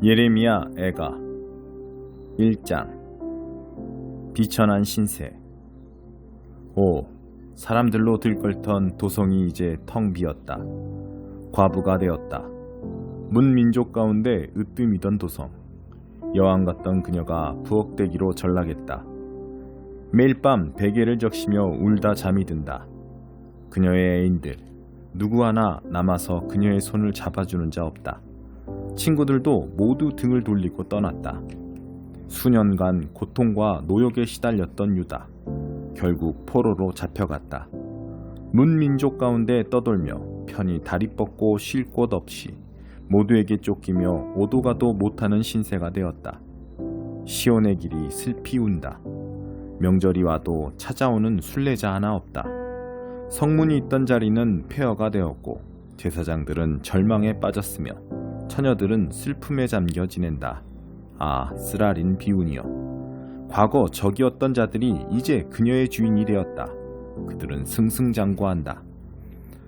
예레미야 애가 1장. 비천한 신세. 오, 사람들로 들끓던 도성이 이제 텅 비었다. 과부가 되었다. 문민족 가운데 으뜸이던 도성. 여왕 같던 그녀가 부엌대기로 전락했다. 매일 밤 베개를 적시며 울다 잠이 든다. 그녀의 애인들 누구 하나 남아서 그녀의 손을 잡아주는 자 없다. 친구들도 모두 등을 돌리고 떠났다. 수년간 고통과 노역에 시달렸던 유다. 결국 포로로 잡혀갔다. 문민족 가운데 떠돌며 편히 다리 뻗고 쉴 곳 없이 모두에게 쫓기며 오도 가도 못하는 신세가 되었다. 시온의 길이 슬피 운다. 명절이 와도 찾아오는 순례자 하나 없다. 성문이 있던 자리는 폐허가 되었고 제사장들은 절망에 빠졌으며 처녀들은 슬픔에 잠겨 지낸다. 아, 쓰라린 비운이여. 과거 적이었던 자들이 이제 그녀의 주인이 되었다. 그들은 승승장구한다.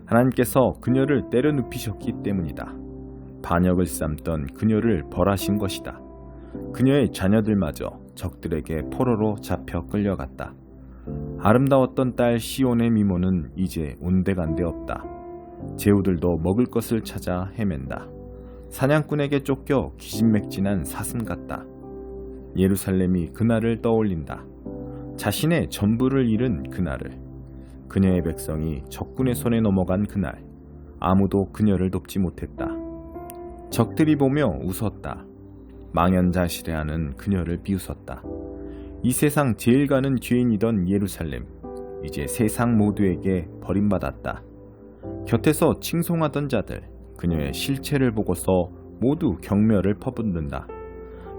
하나님께서 그녀를 때려 눕히셨기 때문이다. 반역을 삼던 그녀를 벌하신 것이다. 그녀의 자녀들마저 적들에게 포로로 잡혀 끌려갔다. 아름다웠던 딸 시온의 미모는 이제 온데간데 없다. 제후들도 먹을 것을 찾아 헤맨다. 사냥꾼에게 쫓겨 기진맥진한 사슴 같다. 예루살렘이 그날을 떠올린다. 자신의 전부를 잃은 그날을. 그녀의 백성이 적군의 손에 넘어간 그날. 아무도 그녀를 돕지 못했다. 적들이 보며 웃었다. 망연자실해하는 그녀를 비웃었다. 이 세상 제일 가는 죄인이던 예루살렘, 이제 세상 모두에게 버림받았다. 곁에서 칭송하던 자들, 그녀의 실체를 보고서 모두 경멸을 퍼붓는다.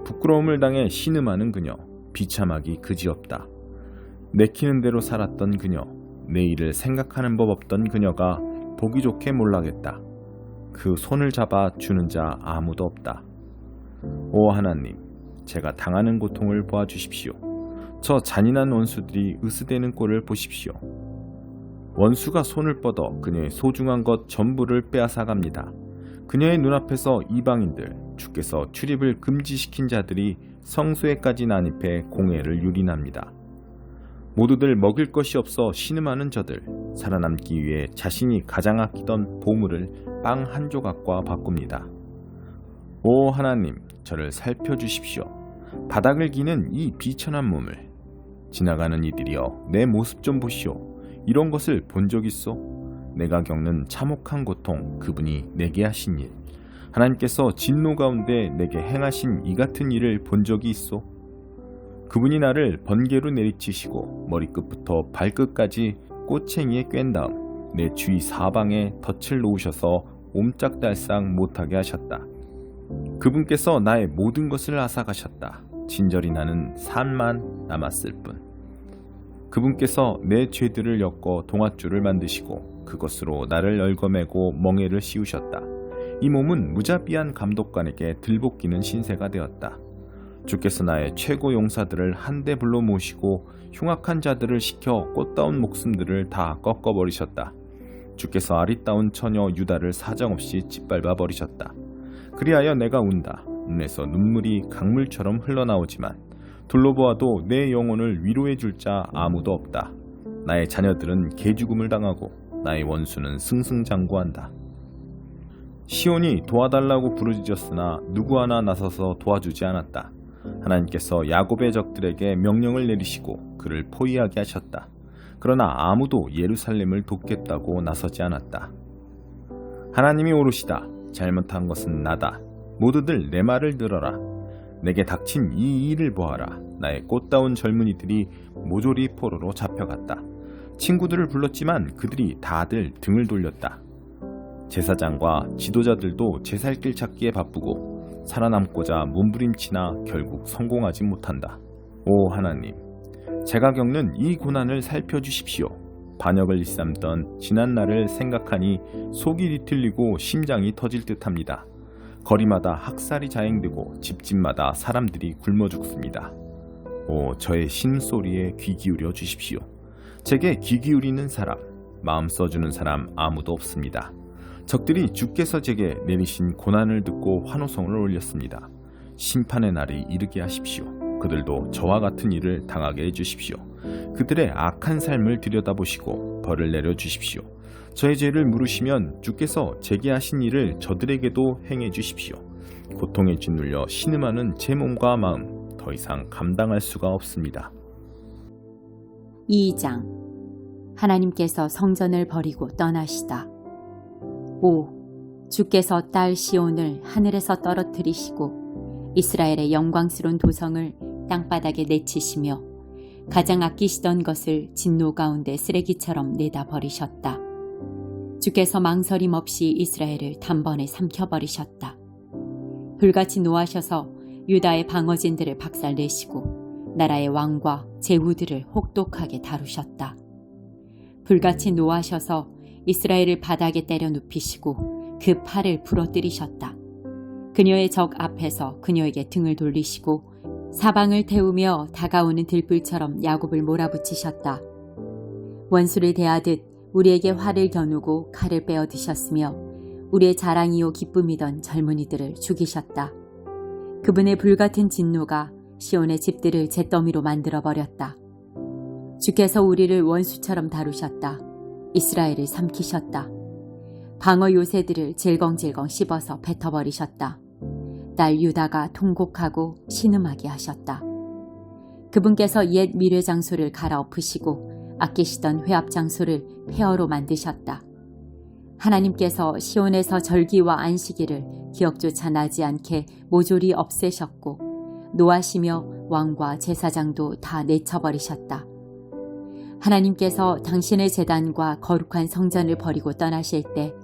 부끄러움을 당해 신음하는 그녀, 비참하기 그지없다. 내키는 대로 살았던 그녀, 내일을 생각하는 법 없던 그녀가 보기 좋게 몰락했다. 그 손을 잡아 주는 자 아무도 없다. 오 하나님, 제가 당하는 고통을 보아주십시오. 저 잔인한 원수들이 으스대는 꼴을 보십시오. 원수가 손을 뻗어 그녀의 소중한 것 전부를 빼앗아갑니다. 그녀의 눈앞에서 이방인들, 주께서 출입을 금지시킨 자들이 성소에까지 난입해 공회를 유린합니다. 모두들 먹을 것이 없어 신음하는 저들, 살아남기 위해 자신이 가장 아끼던 보물을 빵 한 조각과 바꿉니다. 오 하나님, 저를 살펴주십시오. 바닥을 기는 이 비천한 몸을. 지나가는 이들이여, 내 모습 좀 보시오. 이런 것을 본 적 있소? 내가 겪는 참혹한 고통, 그분이 내게 하신 일. 하나님께서 진노 가운데 내게 행하신 이 같은 일을 본 적이 있소? 그분이 나를 번개로 내리치시고 머리끝부터 발끝까지 꼬챙이에 꿰은 다음 내 주위 사방에 덫을 놓으셔서 옴짝달싹 못하게 하셨다. 그분께서 나의 모든 것을 앗아가셨다. 진절이 나는 산만 남았을 뿐. 그분께서 내 죄들을 엮어 동아줄을 만드시고 그것으로 나를 얽어매고 멍에를 씌우셨다. 이 몸은 무자비한 감독관에게 들볶이는 신세가 되었다. 주께서 나의 최고 용사들을 한데 불러 모시고 흉악한 자들을 시켜 꽃다운 목숨들을 다 꺾어버리셨다. 주께서 아리따운 처녀 유다를 사정없이 짓밟아 버리셨다. 그리하여 내가 운다. 눈에서 눈물이 강물처럼 흘러나오지만 둘러보아도 내 영혼을 위로해 줄 자 아무도 없다. 나의 자녀들은 개죽음을 당하고 나의 원수는 승승장구한다. 시온이 도와달라고 부르짖었으나 누구 하나 나서서 도와주지 않았다. 하나님께서 야곱의 적들에게 명령을 내리시고 그를 포위하게 하셨다. 그러나 아무도 예루살렘을 돕겠다고 나서지 않았다. 하나님이 오르시다. 잘못한 것은 나다. 모두들 내 말을 들어라. 내게 닥친 이 일을 보아라. 나의 꽃다운 젊은이들이 모조리 포로로 잡혀갔다. 친구들을 불렀지만 그들이 다들 등을 돌렸다. 제사장과 지도자들도 제살길 찾기에 바쁘고 살아남고자 몸부림치나 결국 성공하지 못한다. 오 하나님, 제가 겪는 이 고난을 살펴주십시오. 반역을 일삼던 지난 날을 생각하니 속이 뒤틀리고 심장이 터질 듯합니다. 거리마다 학살이 자행되고 집집마다 사람들이 굶어 죽습니다. 오, 저의 신음소리에 귀 기울여 주십시오. 제게 귀 기울이는 사람, 마음 써주는 사람 아무도 없습니다. 적들이 주께서 제게 내리신 고난을 듣고 환호성을 올렸습니다. 심판의 날이 이르게 하십시오. 그들도 저와 같은 일을 당하게 해주십시오. 그들의 악한 삶을 들여다보시고 벌을 내려주십시오. 저의 죄를 물으시면 주께서 제게 하신 일을 저들에게도 행해 주십시오. 고통에 짓눌려 신음하는 제 몸과 마음 더 이상 감당할 수가 없습니다. 2장. 하나님께서 성전을 버리고 떠나시다. 5. 주께서 딸 시온을 하늘에서 떨어뜨리시고 이스라엘의 영광스러운 도성을 땅바닥에 내치시며 가장 아끼시던 것을 진노 가운데 쓰레기처럼 내다 버리셨다. 주께서 망설임 없이 이스라엘을 단번에 삼켜버리셨다. 불같이 노하셔서 유다의 방어진들을 박살내시고 나라의 왕과 제후들을 혹독하게 다루셨다. 불같이 노하셔서 이스라엘을 바닥에 때려 눕히시고 그 팔을 부러뜨리셨다. 그녀의 적 앞에서 그녀에게 등을 돌리시고 사방을 태우며 다가오는 들불처럼 야곱을 몰아붙이셨다. 원수를 대하듯 우리에게 활을 겨누고 칼을 빼어 드셨으며 우리의 자랑이요 기쁨이던 젊은이들을 죽이셨다. 그분의 불같은 진노가 시온의 집들을 잿더미로 만들어버렸다. 주께서 우리를 원수처럼 다루셨다. 이스라엘을 삼키셨다. 방어 요새들을 질겅질겅 씹어서 뱉어버리셨다. 딸 유다가 통곡하고 신음하게 하셨다. 그분께서 옛 미뢰 장소를 갈아엎으시고 아끼시던 회합 장소를 폐허로 만드셨다. 하나님께서 시온에서 절기와 안식일을 기억조차 나지 않게 모조리 없애셨고 노하시며 왕과 제사장도 다 내쳐버리셨다. 하나님께서 당신의 제단과 거룩한 성전을 버리고 떠나실 때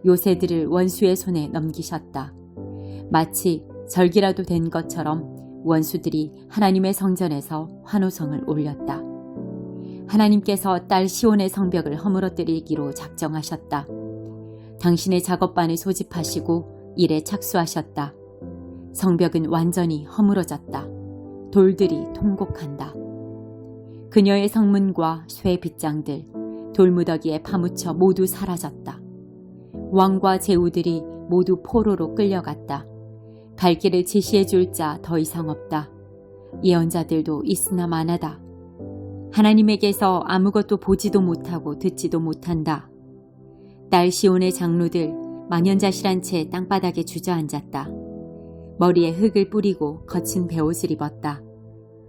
요새들을 원수의 손에 넘기셨다. 마치 절기라도 된 것처럼 원수들이 하나님의 성전에서 환호성을 올렸다. 하나님께서 딸 시온의 성벽을 허물어뜨리기로 작정하셨다. 당신의 작업반을 소집하시고 일에 착수하셨다. 성벽은 완전히 허물어졌다. 돌들이 통곡한다. 그녀의 성문과 쇠 빗장들, 돌무더기에 파묻혀 모두 사라졌다. 왕과 제후들이 모두 포로로 끌려갔다. 갈 길을 지시해 줄 자 더 이상 없다. 예언자들도 있으나 마나다. 하나님에게서 아무것도 보지도 못하고 듣지도 못한다. 딸 시온의 장로들 망연자실한 채 땅바닥에 주저앉았다. 머리에 흙을 뿌리고 거친 베옷을 입었다.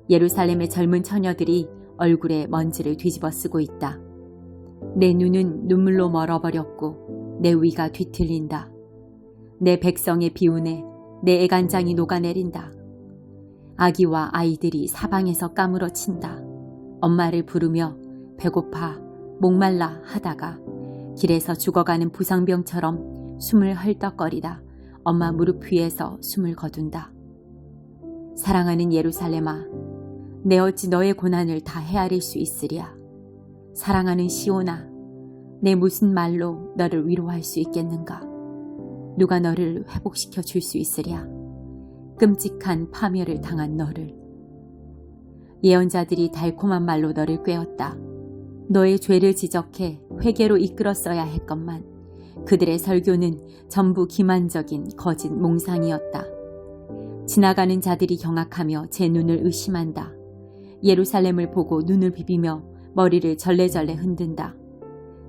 예루살렘의 젊은 처녀들이 얼굴에 먼지를 뒤집어 쓰고 있다. 내 눈은 눈물로 멀어버렸고 내 위가 뒤틀린다. 내 백성의 비운에 내 애간장이 녹아내린다. 아기와 아이들이 사방에서 까무러친다. 엄마를 부르며 배고파 목말라 하다가 길에서 죽어가는 부상병처럼 숨을 헐떡거리다 엄마 무릎 위에서 숨을 거둔다. 사랑하는 예루살렘아, 내 어찌 너의 고난을 다 헤아릴 수 있으랴. 사랑하는 시온아, 내 무슨 말로 너를 위로할 수 있겠는가. 누가 너를 회복시켜 줄 수 있으랴. 끔찍한 파멸을 당한 너를. 예언자들이 달콤한 말로 너를 꾀었다. 너의 죄를 지적해 회개로 이끌었어야 했건만 그들의 설교는 전부 기만적인 거짓 몽상이었다. 지나가는 자들이 경악하며 제 눈을 의심한다. 예루살렘을 보고 눈을 비비며 머리를 절레절레 흔든다.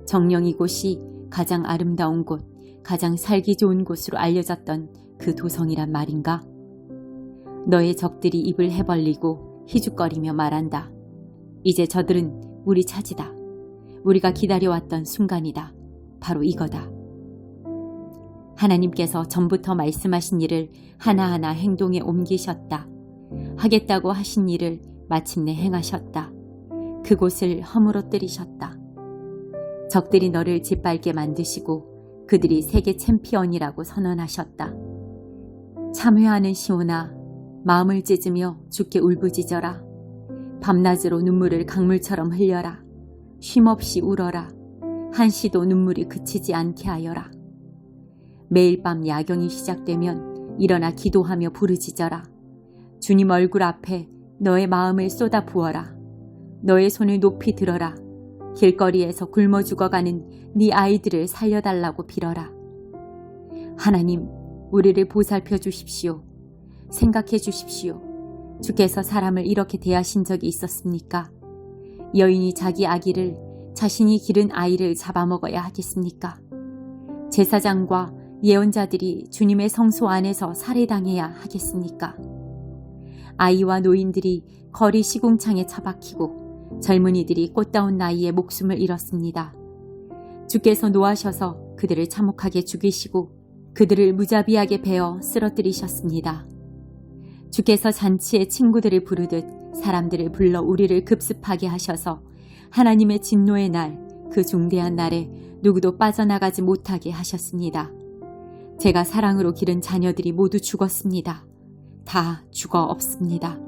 정녕 이곳이 가장 아름다운 곳, 가장 살기 좋은 곳으로 알려졌던 그 도성이란 말인가? 너의 적들이 입을 해벌리고 희죽거리며 말한다. 이제 저들은 우리 차지다. 우리가 기다려왔던 순간이다. 바로 이거다. 하나님께서 전부터 말씀하신 일을 하나하나 행동에 옮기셨다. 하겠다고 하신 일을 마침내 행하셨다. 그곳을 허물어뜨리셨다. 적들이 너를 짓밟게 만드시고 그들이 세계 챔피언이라고 선언하셨다. 참회하는 시온아, 마음을 찢으며 주께 울부짖어라. 밤낮으로 눈물을 강물처럼 흘려라. 쉼없이 울어라. 한시도 눈물이 그치지 않게 하여라. 매일 밤 야경이 시작되면 일어나 기도하며 부르짖어라. 주님 얼굴 앞에 너의 마음을 쏟아 부어라. 너의 손을 높이 들어라. 길거리에서 굶어 죽어가는 네 아이들을 살려달라고 빌어라. 하나님, 우리를 보살펴 주십시오. 생각해 주십시오. 주께서 사람을 이렇게 대하신 적이 있었습니까? 여인이 자기 아기를 자신이 기른 아이를 잡아먹어야 하겠습니까? 제사장과 예언자들이 주님의 성소 안에서 살해당해야 하겠습니까? 아이와 노인들이 거리 시궁창에 처박히고 젊은이들이 꽃다운 나이에 목숨을 잃었습니다. 주께서 노하셔서 그들을 참혹하게 죽이시고 그들을 무자비하게 베어 쓰러뜨리셨습니다. 주께서 잔치에 친구들을 부르듯 사람들을 불러 우리를 급습하게 하셔서 하나님의 진노의 날, 그 중대한 날에 누구도 빠져나가지 못하게 하셨습니다. 제가 사랑으로 기른 자녀들이 모두 죽었습니다. 다 죽어 없습니다.